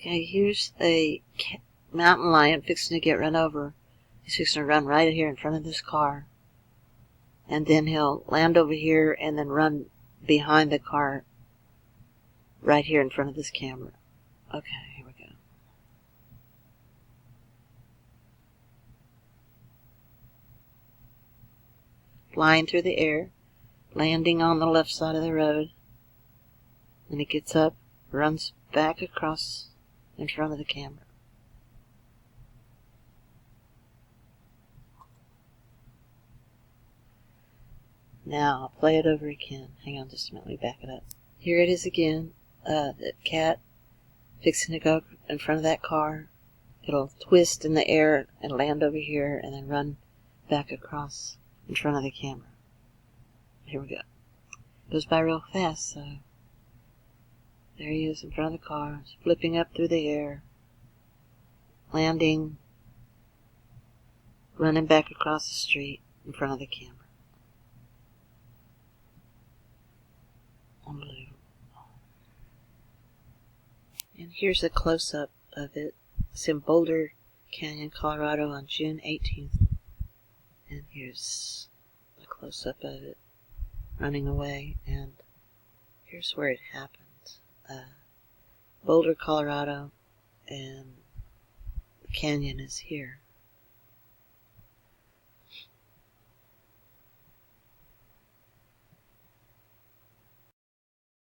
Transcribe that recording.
Okay, here's a mountain lion fixing to get run over. He's fixing to run right here in front of this car. And then he'll land over here and then run behind the car right here in front of this camera. Okay, here we go. Flying through the air, landing on the left side of the road. Then he gets up, runs back across in front of the camera. Now I'll play it over again. Hang on just a minute, let me back it up. Here it is again. The cat fixing to go in front of that car. It'll twist in the air and land over here and then run back across in front of the camera. Here we go. It goes by real fast, so there he is in front of the car, flipping up through the air, landing, running back across the street in front of the camera. Unbelievable. And here's a close-up of it. It's in Boulder Canyon, Colorado on June 18th. And here's a close-up of it running away. And here's where it happened. Boulder, Colorado, and the canyon is here.